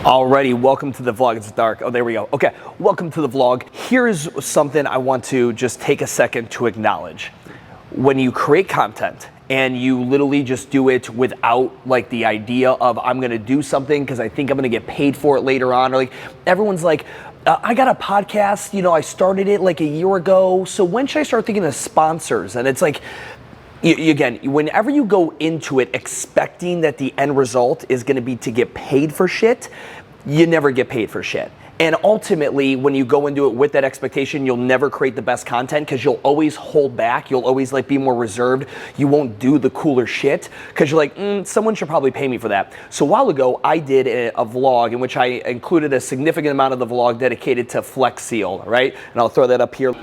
Alrighty, welcome to the vlog. It's dark. Oh, there we go. Okay, welcome to the vlog. Here's something I want to just take a second to acknowledge. When you create content and you literally just do it without like the idea of I'm gonna do something because I think I'm gonna get paid for it later on, or like everyone's like, I got a podcast, you know, I started it like a year ago, so when should I start thinking of sponsors? And it's like, again, whenever you go into it expecting that the end result is gonna be to get paid for shit, you never get paid for shit. And ultimately, when you go into it with that expectation, you'll never create the best content because you'll always hold back. You'll always like be more reserved. You won't do the cooler shit because you're like, someone should probably pay me for that. So a while ago, I did a vlog in which I included a significant amount of the vlog dedicated to Flex Seal, right? And I'll throw that up here.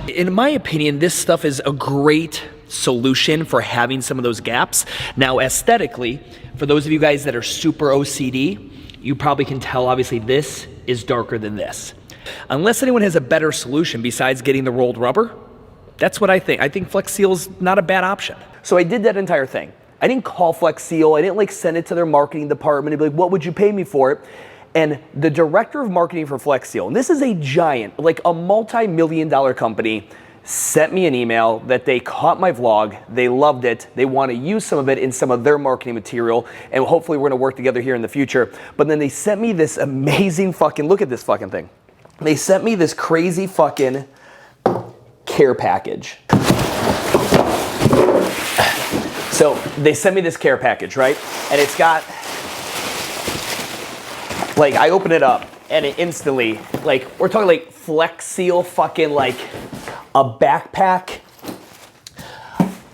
In my opinion, this stuff is a great solution for having some of those gaps. Now, aesthetically, for those of you guys that are super OCD, you probably can tell, obviously, this is darker than this. Unless anyone has a better solution besides getting the rolled rubber, that's what I think. I think Flex Seal's not a bad option. So I did that entire thing. I didn't call Flex Seal. I didn't like send it to their marketing department and be like, what would you pay me for it? And the director of marketing for Flex Seal, and this is a giant, like a multi-million-dollar company, sent me an email that they caught my vlog, they loved it, they want to use some of it in some of their marketing material, and hopefully we're going to work together here in the future. But then they sent me this amazing fucking, look at this fucking thing. They sent me this crazy fucking care package. So they sent me this care package, right? And it's got, like, I open it up and it instantly, like, we're talking like Flex Seal fucking like a backpack,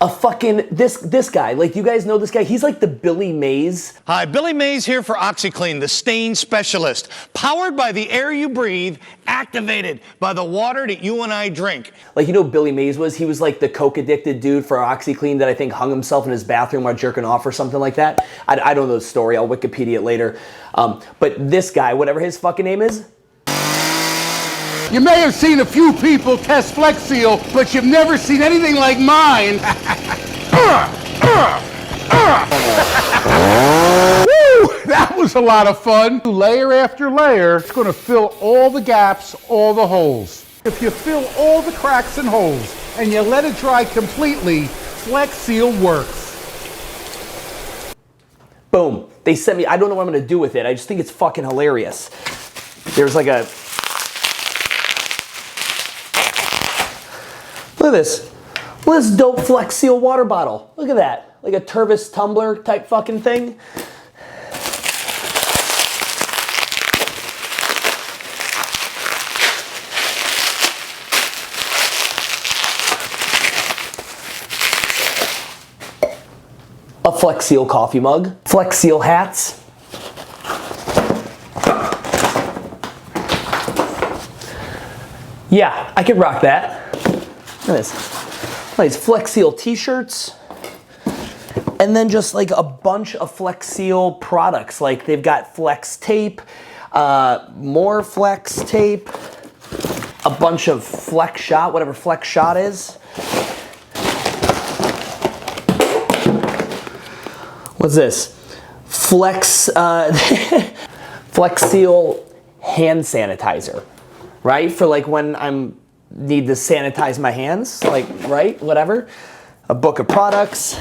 a fucking, this guy, like, you guys know this guy? He's like the Billy Mays. Hi, Billy Mays here for OxyClean, the stain specialist. Powered by the air you breathe, activated by the water that you and I drink. Like, you know who Billy Mays was? He was like the coke addicted dude for OxyClean that I think hung himself in his bathroom while jerking off or something like that. I don't know the story, I'll Wikipedia it later. But this guy, whatever his fucking name is. You may have seen a few people test Flex Seal, but you've never seen anything like mine. Woo! That was a lot of fun. Layer after layer, it's going to fill all the gaps, all the holes. If you fill all the cracks and holes and you let it dry completely, Flex Seal works. Boom. They sent me, I don't know what I'm going to do with it. I just think it's fucking hilarious. There's like a, look at this. Look at this dope Flex Seal water bottle. Look at that. Like a Tervis tumbler type fucking thing. A Flex Seal coffee mug. Flex Seal hats. Yeah, I could rock that. Look at this. Nice Flex Seal t-shirts. And then just like a bunch of Flex Seal products. Like they've got Flex tape, more Flex tape, a bunch of Flex Shot, whatever Flex Shot is. What's this? Flex, Flex Seal hand sanitizer, right? For like when need to sanitize my hands, like, right, whatever. A book of products.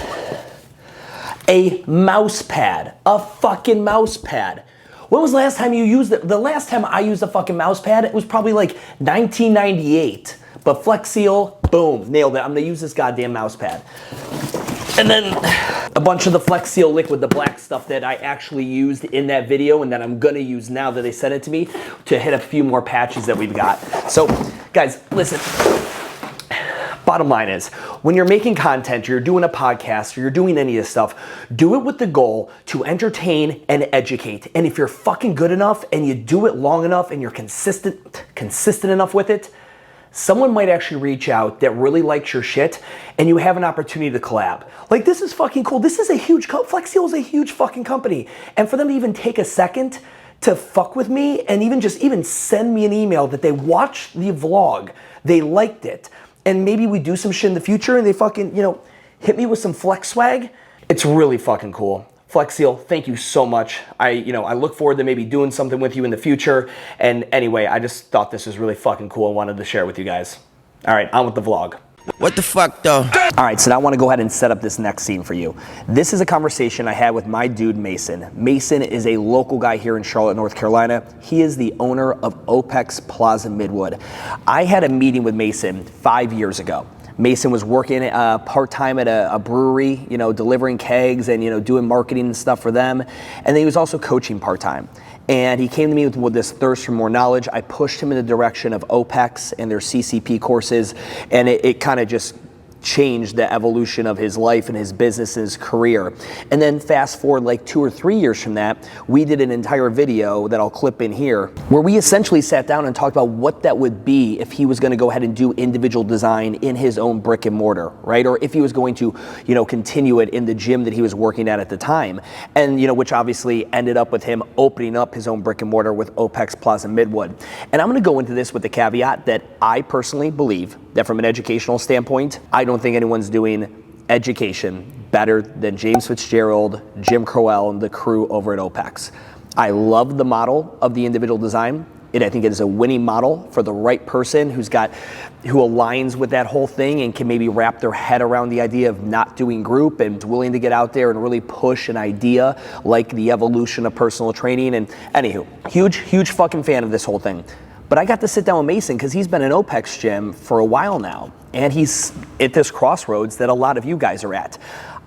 A mouse pad, a fucking mouse pad. When was the last time you used it? The last time I used a fucking mouse pad, it was probably like 1998. But Flex Seal, boom, nailed it. I'm gonna use this goddamn mouse pad. And then a bunch of the Flex Seal liquid, the black stuff that I actually used in that video and that I'm gonna use now that they sent it to me to hit a few more patches that we've got. So guys, listen, bottom line is, when you're making content, you're doing a podcast, or you're doing any of this stuff, do it with the goal to entertain and educate. And if you're fucking good enough and you do it long enough and you're consistent enough with it, someone might actually reach out that really likes your shit and you have an opportunity to collab. Like, this is fucking cool. This is a huge, Flex Seal is a huge fucking company. And for them to even take a second to fuck with me and even send me an email that they watched the vlog, they liked it, and maybe we do some shit in the future and they fucking, hit me with some flex swag. It's really fucking cool. Flex Seal, thank you so much. I look forward to maybe doing something with you in the future. And anyway, I just thought this was really fucking cool and wanted to share with you guys. All right, on with the vlog. What the fuck, though? All right, so now I want to go ahead and set up this next scene for you. This is a conversation I had with my dude, Mason. Mason is a local guy here in Charlotte, North Carolina. He is the owner of Opex Plaza Midwood. I had a meeting with Mason 5 years ago. Mason was working part-time at a brewery, delivering kegs and, doing marketing and stuff for them. And then he was also coaching part-time. And he came to me with this thirst for more knowledge. I pushed him in the direction of OPEX and their CCP courses. And it kind of just changed the evolution of his life and his business and his career. And then fast forward like 2 or 3 years from that, we did an entire video that I'll clip in here where we essentially sat down and talked about what that would be if he was going to go ahead and do individual design in his own brick and mortar, right? Or if he was going to, continue it in the gym that he was working at the time. And, which obviously ended up with him opening up his own brick and mortar with Opex Plaza Midwood. And I'm going to go into this with the caveat that I personally believe that from an educational standpoint, I don't think anyone's doing education better than James Fitzgerald, Jim Crowell, and the crew over at OPEX. I love the model of the individual design. I think it is a winning model for the right person who aligns with that whole thing and can maybe wrap their head around the idea of not doing group and is willing to get out there and really push an idea like the evolution of personal training. And anywho, huge fucking fan of this whole thing. But I got to sit down with Mason because he's been in OPEX gym for a while now. And he's at this crossroads that a lot of you guys are at.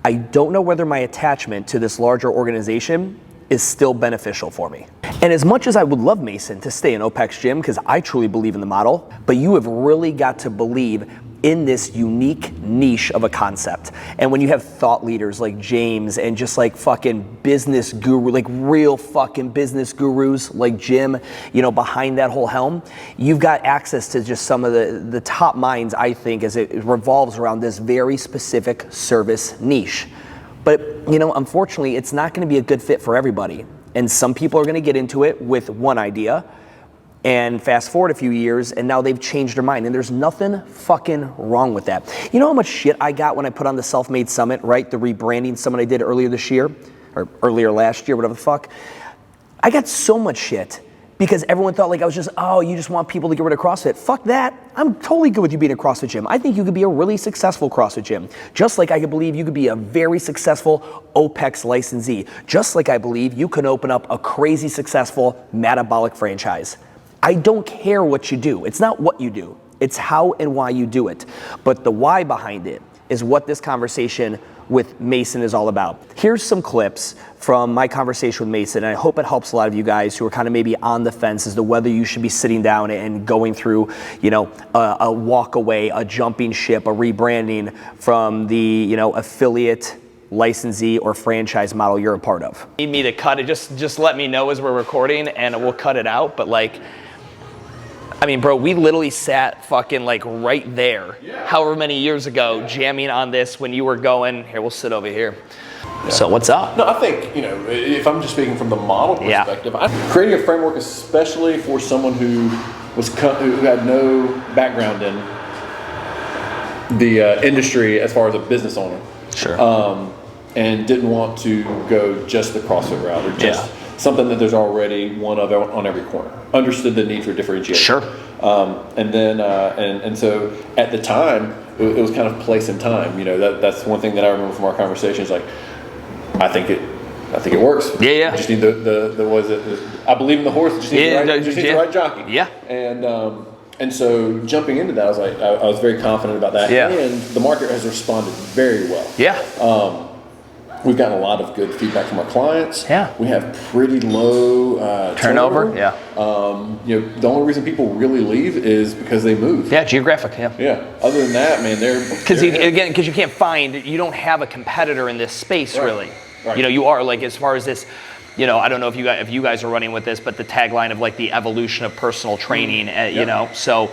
I don't know whether my attachment to this larger organization is still beneficial for me. And as much as I would love Mason to stay in OPEX gym because I truly believe in the model, but you have really got to believe in this unique niche of a concept. And when you have thought leaders like James and just like fucking business guru, like real fucking business gurus like Jim, behind that whole helm, you've got access to just some of the top minds, I think, as it revolves around this very specific service niche. But, unfortunately, it's not gonna be a good fit for everybody. And some people are gonna get into it with one idea, and fast forward a few years, and now they've changed their mind, and there's nothing fucking wrong with that. You know how much shit I got when I put on the Self-Made Summit, right? The rebranding summit I did earlier this year, or earlier last year, whatever the fuck. I got so much shit because everyone thought like I was just, you just want people to get rid of CrossFit. Fuck that. I'm totally good with you being a CrossFit gym. I think you could be a really successful CrossFit gym. Just like I could believe you could be a very successful OPEX licensee. Just like I believe you can open up a crazy successful metabolic franchise. I don't care what you do. It's not what you do. It's how and why you do it. But the why behind it is what this conversation with Mason is all about. Here's some clips from my conversation with Mason, and I hope it helps a lot of you guys who are kind of maybe on the fence as to whether you should be sitting down and going through, a walk away, a jumping ship, a rebranding from the, affiliate, licensee, or franchise model you're a part of. Need me to cut it, just let me know as we're recording and we'll cut it out, but bro, we literally sat fucking right there, however many years ago, jamming on this when you were going, here, we'll sit over here. Yeah. So what's up? No, I think, if I'm just speaking from the model perspective, I'm creating a framework especially for someone who had no background in the industry as far as a business owner. Sure. And didn't want to go just the CrossFit route or just something that there's already one of on every corner. Understood the need for differentiation. Sure. And so at the time, it was kind of place and time. That's one thing that I remember from our conversations. Like, I think it works. Yeah. Just need I believe in the horse. Just need the right jockey. Yeah. And so jumping into that, I was very confident about that. Yeah. And the market has responded very well. Yeah. We've gotten a lot of good feedback from our clients. Yeah. We have pretty low turnover. Yeah. The only reason people really leave is because they move. Yeah, geographic. Yeah. Yeah. Other than that, man, because you can't you don't have a competitor in this space really. Right. You are as far as this. I don't know if you guys are running with this, but the tagline of the evolution of personal training. So.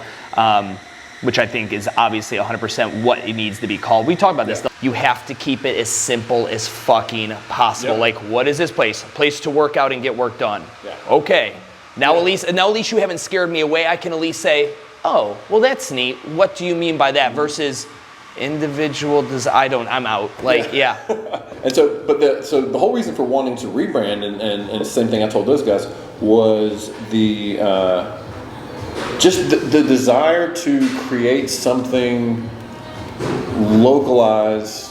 which I think is obviously 100% what it needs to be called. We talk about this. You have to keep it as simple as fucking possible. Like, what is this place? A place to work out and get work done. Okay. Now at least you haven't scared me away. I can at least say, oh, well, that's neat. What do you mean by that? Versus individual design. I'm out. Like, And so, so the whole reason for wanting to rebrand, and the same thing I told those guys, was the just the desire to create something localized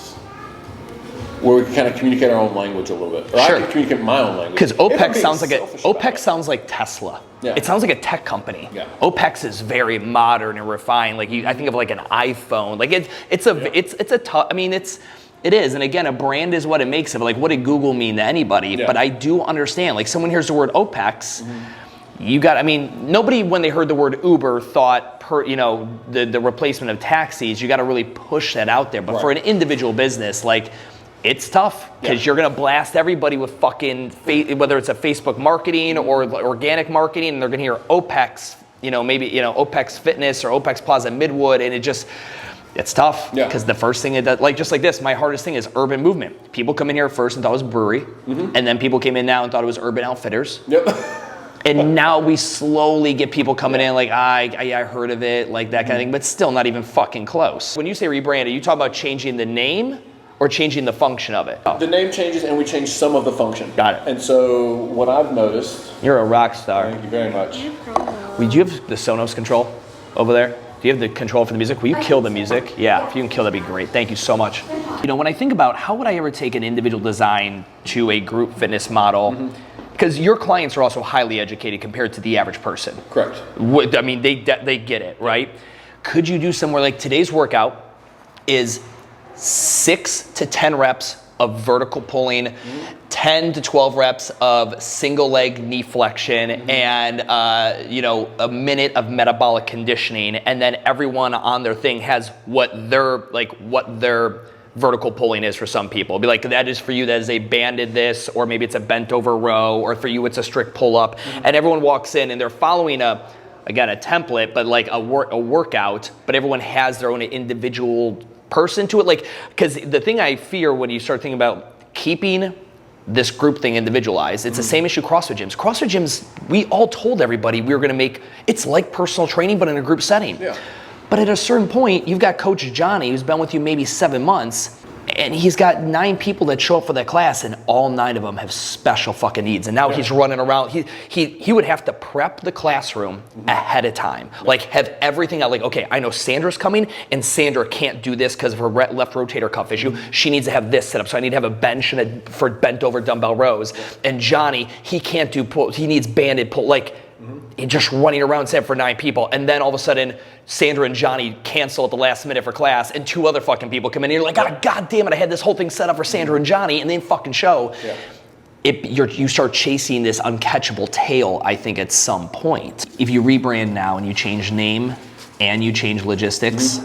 where we can kind of communicate our own language a little bit. Or I can communicate my own language. Because OPEX sounds like Tesla. Yeah. It sounds like a tech company. Yeah. OPEX is very modern and refined. Like I think of like an iPhone. Like it's a tough. I mean, it is. And again, a brand is what it makes it. Like, what did Google mean to anybody? Yeah. But I do understand. Like, someone hears the word OPEX. Nobody when they heard the word Uber thought the replacement of taxis. You got to really push that out there. But for an individual business, like, it's tough because you're gonna blast everybody with fucking whether it's a Facebook marketing or organic marketing, and they're gonna hear OPEX, OPEX Fitness or OPEX Plaza Midwood, and it's tough because the first thing it does, like just like this, my hardest thing is urban movement. People come in here first and thought it was brewery, and then people came in now and thought it was Urban Outfitters. And now we slowly get people coming in like, I heard of it, like that kind of thing, but still not even fucking close. When you say rebrand, are you talking about changing the name or changing the function of it? The name changes and we change some of the function. Got it. And so what I've noticed... You're a rock star. Thank you very much. Do you have the Sonos control over there? Do you have the control for the music? Will you kill the music? Yeah, if you can kill, that'd be great. Thank you so much. When I think about how would I ever take an individual design to a group fitness model, because your clients are also highly educated compared to the average person. Correct. I mean, they get it, right? Could you do somewhere like today's workout is 6 to 10 reps of vertical pulling, 10 to 12 reps of single leg knee flexion, and a minute of metabolic conditioning, and then everyone on their thing has what their vertical pulling is for some people. It'll be like, that is for you, that is a banded this, or maybe it's a bent over row, or for you it's a strict pull up, and everyone walks in and they're following a template, but like a workout, but everyone has their own individual person to it. Like, because the thing I fear when you start thinking about keeping this group thing individualized, it's the same issue CrossFit gyms. CrossFit gyms, we all told everybody we were going to make, it's like personal training, but in a group setting. Yeah. But at a certain point, you've got Coach Johnny, who's been with you maybe 7 months, and he's got 9 people that show up for that class, and all 9 of them have special fucking needs. And now he's running around. He would have to prep the classroom ahead of time. Like, have everything out. Like, okay, I know Sandra's coming, and Sandra can't do this because of her left rotator cuff issue. She needs to have this set up, so I need to have a bench and for bent over dumbbell rows. And Johnny, he can't do pull. He needs banded pull. Like, just running around set for 9 people, and then all of a sudden Sandra and Johnny cancel at the last minute for class, and 2 other fucking people come in, and you're like, God damn it, I had this whole thing set up for Sandra and Johnny, and they didn't fucking show. You start chasing this uncatchable tail, I think, at some point. If you rebrand now and you change name and you change logistics,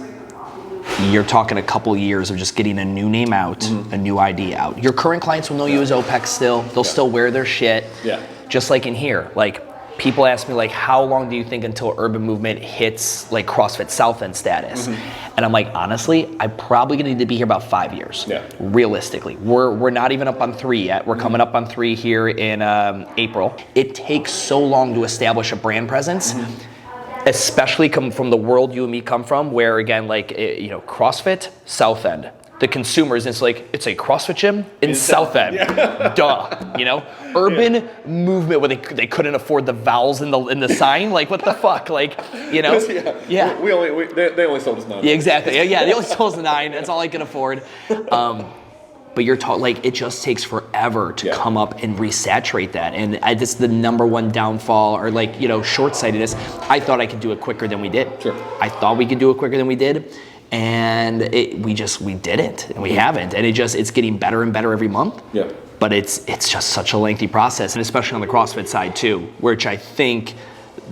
you're talking a couple years of just getting a new name out, a new idea out. Your current clients will know you as OPEX still. They'll still wear their shit. Just like in here. Like, people ask me, like, how long do you think until urban movement hits like CrossFit South End status? And I'm like, honestly, I'm probably gonna need to be here about 5 years. Realistically, we're not even up on 3 yet. We're coming up on 3 here in April. It takes so long to establish a brand presence, especially come from the world you and me come from, where again, like, CrossFit South End. The consumers, it's like, it's a CrossFit gym in South End. Duh. Urban movement where they couldn't afford the vowels in the sign. Like, what the fuck? Like, They only sold us 9. Yeah, exactly. Yeah, they only sold us 9. That's all I can afford. But you're taught, like, it just takes forever to come up and resaturate that. And this is the number one downfall, or like, short-sightedness. I thought I could do it quicker than we did. I thought we could do it quicker than we did. And we didn't, and we haven't, and it's getting better and better every month. But it's just such a lengthy process, and especially on the CrossFit side too, which I think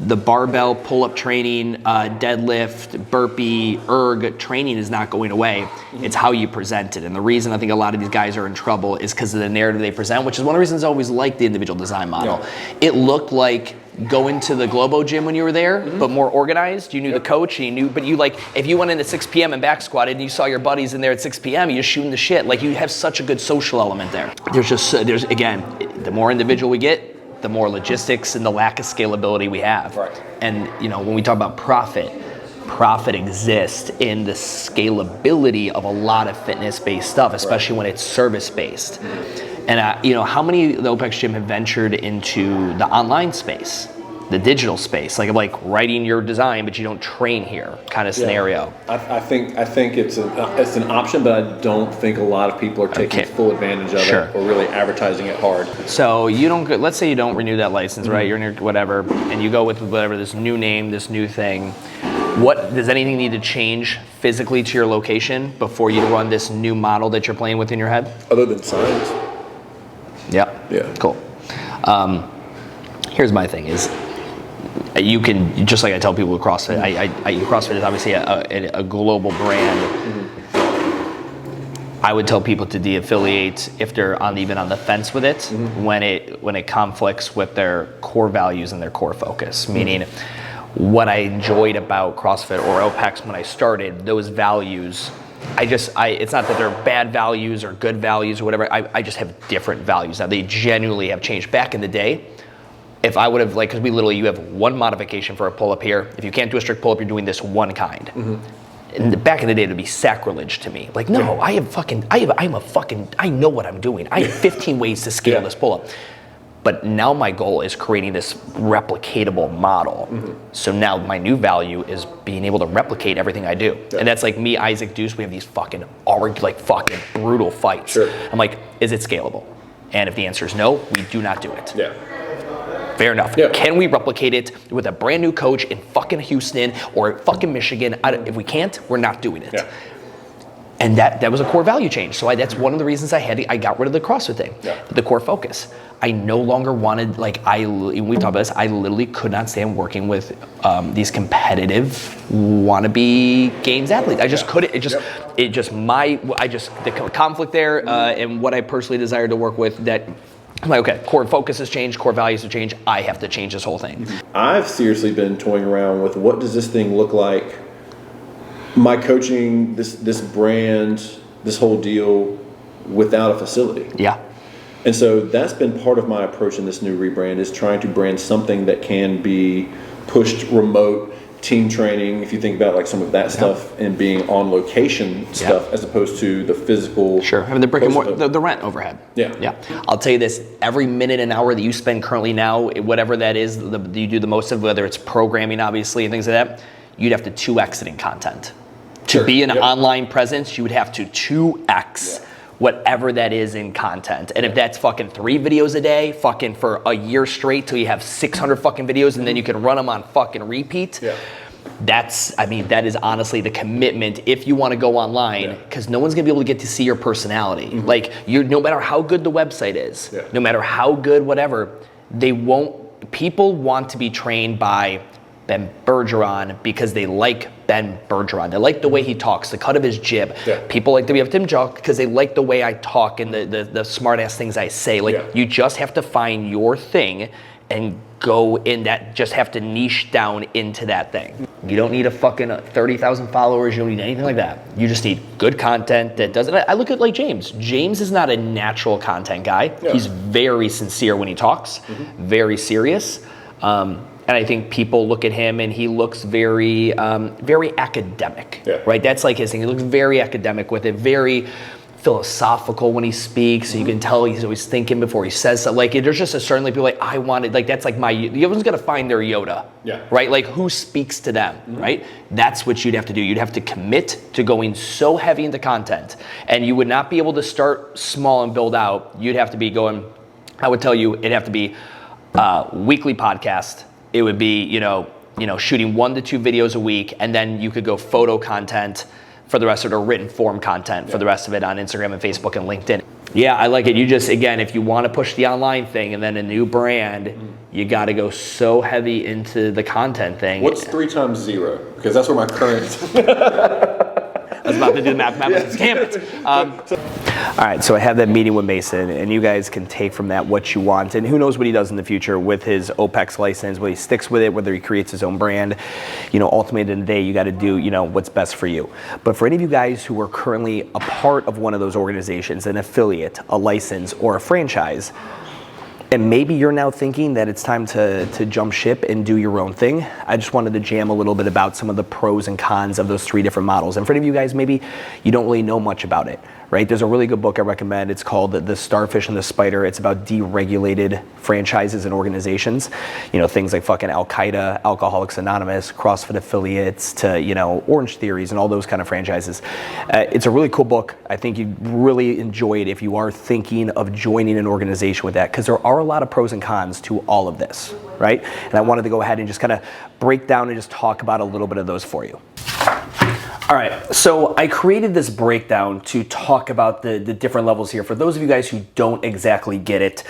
the barbell pull-up training, deadlift, burpee, erg training is not going away. It's how you present it, and the reason I think a lot of these guys are in trouble is because of the narrative they present, which is one of the reasons I always liked the individual design model. It looked like go into the Globo gym when you were there, but more organized. You knew the coach, and you knew, but you like, if you went in at 6 p.m. and back squatted and you saw your buddies in there at 6 p.m., you're shooting the shit. Like, you have such a good social element there. There's again, the more individual we get, the more logistics and the lack of scalability we have. Right. And, you know, when we talk about profit exists in the scalability of a lot of fitness-based stuff, especially when it's service-based. And you know, how many of the OPEX gym have ventured into the online space, the digital space, like writing your design, but you don't train here kind of scenario? I think it's an option, but I don't think a lot of people are taking full advantage of it or really advertising it hard. So you don't, let's say you don't renew that license, right? You're in your whatever, and you go with whatever, this new name, this new thing. What does anything need to change physically to your location before you run this new model that you're playing with in your head? Other than signs. Yeah. Cool. Here's my thing: is you can, just like I tell people with CrossFit. CrossFit is obviously a global brand. I would tell people to de-affiliate if they're even on the fence with it when it conflicts with their core values and their core focus. Meaning, what I enjoyed about CrossFit or OPEX when I started, those values. It's not that they're bad values or good values or whatever. I just have different values now. They genuinely have changed. Back in the day, if I would have, like, because you have one modification for a pull-up here. If you can't do a strict pull-up, you're doing this one kind. And back in the day, it would be sacrilege to me. Like, no, I know what I'm doing. I have 15 ways to scale this pull-up. But now my goal is creating this replicatable model. So now my new value is being able to replicate everything I do. And that's like me, Isaac Deuce, we have these fucking brutal fights. I'm like, is it scalable? And if the answer is no, we do not do it. Fair enough. Can we replicate it with a brand new coach in fucking Houston or fucking Michigan? If we can't, we're not doing it. And that was a core value change. So that's one of the reasons I got rid of the CrossFit thing, the core focus. I no longer wanted, we talked about this, I literally could not stand working with these competitive wannabe games athletes. I just couldn't, the conflict there and what I personally desired to work with, that I'm like, okay, core focus has changed, core values have changed, I have to change this whole thing. I've seriously been toying around with, what does this thing look like? My coaching, this brand, this whole deal without a facility. And so that's been part of my approach in this new rebrand, is trying to brand something that can be pushed remote, team training, if you think about like some of that stuff, and being on location stuff as opposed to the physical. Having the brick and mortar, the rent overhead. I'll tell you this, every minute and hour that you spend currently now, whatever that is, you do the most of, whether it's programming obviously and things like that, you'd have to 2x it in content. To be an online presence, you would have to 2x whatever that is in content. And if that's fucking 3 videos a day, fucking for a year straight till you have 600 fucking videos and then you can run them on fucking repeat, that is honestly the commitment if you want to go online, because no one's gonna be able to get to see your personality. Like, no matter how good the website is, no matter how good whatever, people want to be trained by Ben Bergeron because they like Ben Bergeron. They like the way he talks, the cut of his jib. People like to be up Tim Jock because they like the way I talk and the smart ass things I say. You just have to find your thing and go in that, just have to niche down into that thing. You don't need a fucking 30,000 followers, you don't need anything like that. You just need good content that doesn't, I look at like James. James is not a natural content guy. He's very sincere when he talks, very serious. And I think people look at him and he looks very academic, right? That's like his thing. He looks very academic with it, very philosophical when he speaks. So you can tell he's always thinking before he says something. Like, there's just a certain people like, I wanted, like, that's like everyone's gonna find their Yoda, right? Like, who speaks to them, right? That's what you'd have to do. You'd have to commit to going so heavy into content, and you would not be able to start small and build out. You'd have to be going, I would tell you, it'd have to be weekly podcast. It would be, shooting 1 to 2 videos a week, and then you could go photo content for the rest of it, or written form content for the rest of it on Instagram and Facebook and LinkedIn. Yeah, I like it. You just, again, if you want to push the online thing and then a new brand, you got to go so heavy into the content thing. What's 3 times 0? Because that's where my current... I was about to do the mathematics. Damn it. All right, so I had that meeting with Mason, and you guys can take from that what you want, and who knows what he does in the future with his OPEX license, whether he sticks with it, whether he creates his own brand. You know, ultimately at the end of the day, you got to do, you know, what's best for you. But for any of you guys who are currently a part of one of those organizations, an affiliate, a license, or a franchise, and maybe you're now thinking that it's time to jump ship and do your own thing, I just wanted to jam a little bit about some of the pros and cons of those 3 different models. And for any of you guys, maybe you don't really know much about it, right? There's a really good book I recommend. It's called The Starfish and the Spider. It's about deregulated franchises and organizations. You know, things like fucking Al-Qaeda, Alcoholics Anonymous, CrossFit affiliates, to, you know, Orange Theories and all those kind of franchises. It's a really cool book. I think you'd really enjoy it if you are thinking of joining an organization with that, because there are a lot of pros and cons to all of this, right? And I wanted to go ahead and just kind of break down and just talk about a little bit of those for you. All right, so I created this breakdown to talk about the different levels here. For those of you guys who don't exactly get it,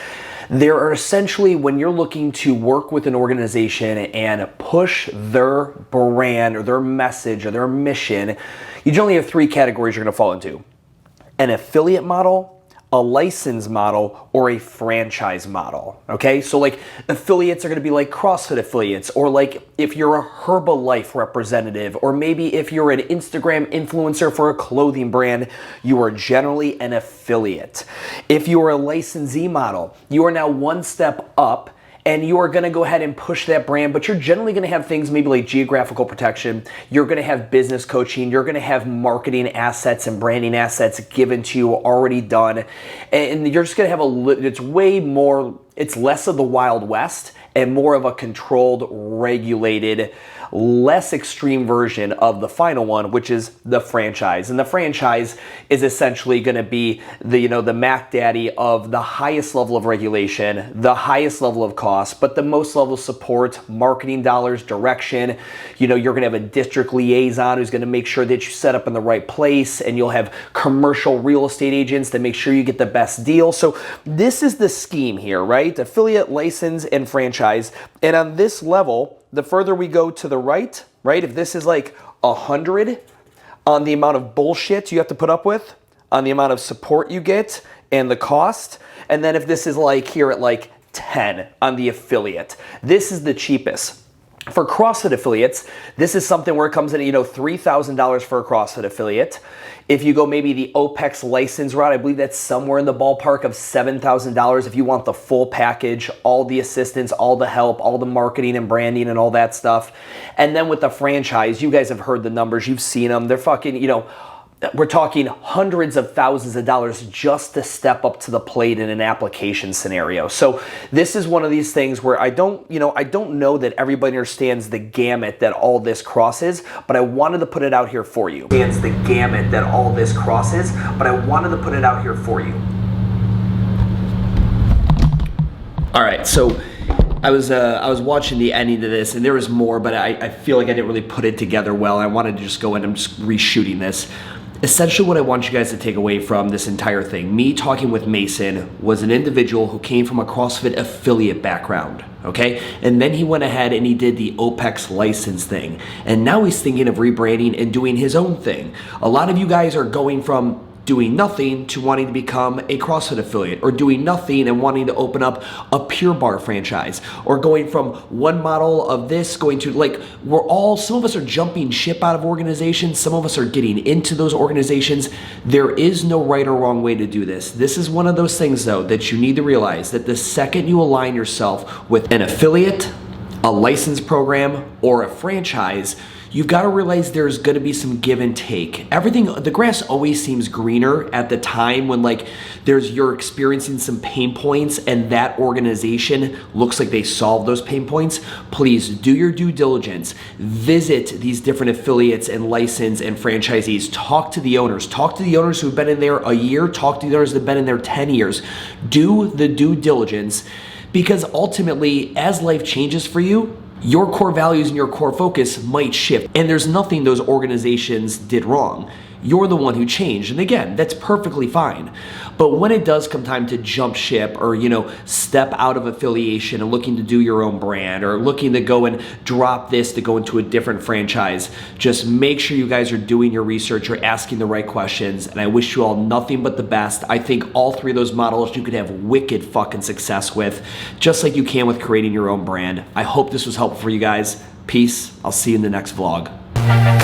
there are essentially, when you're looking to work with an organization and push their brand or their message or their mission, you generally have 3 categories you're gonna fall into: an affiliate model, a license model, or a franchise model, okay? So like affiliates are gonna be like CrossFit affiliates, or like if you're a Herbalife representative, or maybe if you're an Instagram influencer for a clothing brand, you are generally an affiliate. If you are a licensee model, you are now one step up, and you are gonna go ahead and push that brand, but you're generally gonna have things maybe like geographical protection, you're gonna have business coaching, you're gonna have marketing assets and branding assets given to you already done, and you're just gonna have it's way more, it's less of the Wild West and more of a controlled, regulated, less extreme version of the final one, which is the franchise. And the franchise is essentially going to be the, you know, the Mac Daddy of the highest level of regulation, the highest level of cost, but the most level of support, marketing dollars, direction. You know, you're going to have a district liaison who's going to make sure that you set up in the right place, and you'll have commercial real estate agents that make sure you get the best deal. So this is the scheme here, right? Affiliate, license, and franchise. And on this level, the further we go to the right, if this is like 100 on the amount of bullshit you have to put up with, on the amount of support you get, and the cost, and then if this is like here at like 10 on the affiliate, this is the cheapest. For CrossFit affiliates, this is something where it comes in at, you know, $3,000 for a CrossFit affiliate. If you go maybe the OPEX license route, I believe that's somewhere in the ballpark of $7,000 if you want the full package, all the assistance, all the help, all the marketing and branding and all that stuff. And then with the franchise, you guys have heard the numbers, you've seen them. They're fucking, you know, we're talking hundreds of thousands of dollars just to step up to the plate in an application scenario. So this is one of these things where I don't know that everybody understands the gamut that all this crosses, but I wanted to put it out here for you. Understands the gamut that all this crosses, but I wanted to put it out here for you. All right, so I was watching the ending to this, and there was more, but I feel like I didn't really put it together well. I wanted to just go in and I'm just reshooting this. Essentially what I want you guys to take away from this entire thing, me talking with Mason, was an individual who came from a CrossFit affiliate background, okay? And then he went ahead and he did the OPEX license thing. And now he's thinking of rebranding and doing his own thing. A lot of you guys are going from doing nothing to wanting to become a CrossFit affiliate, or doing nothing and wanting to open up a Pure Barre franchise, or going from one model of this going to, like, some of us are jumping ship out of organizations, some of us are getting into those organizations. There is no right or wrong way to do this. This is one of those things though that you need to realize, that the second you align yourself with an affiliate, a license program, or a franchise, you've got to realize there's going to be some give and take. The grass always seems greener at the time when you're experiencing some pain points and that organization looks like they solved those pain points. Please do your due diligence. Visit these different affiliates and license and franchisees. Talk to the owners. Talk to the owners who've been in there a year. Talk to the owners that have been in there 10 years. Do the due diligence, because ultimately, as life changes for you, your core values and your core focus might shift. And there's nothing those organizations did wrong. you're the one who changed. And again, that's perfectly fine. But when it does come time to jump ship or, step out of affiliation and looking to do your own brand or looking to go and drop this to go into a different franchise, just make sure you guys are doing your research, you're asking the right questions, and I wish you all nothing but the best. I think all three of those models you could have wicked fucking success with, just like you can with creating your own brand. I hope this was helpful for you guys. Peace. I'll see you in the next vlog.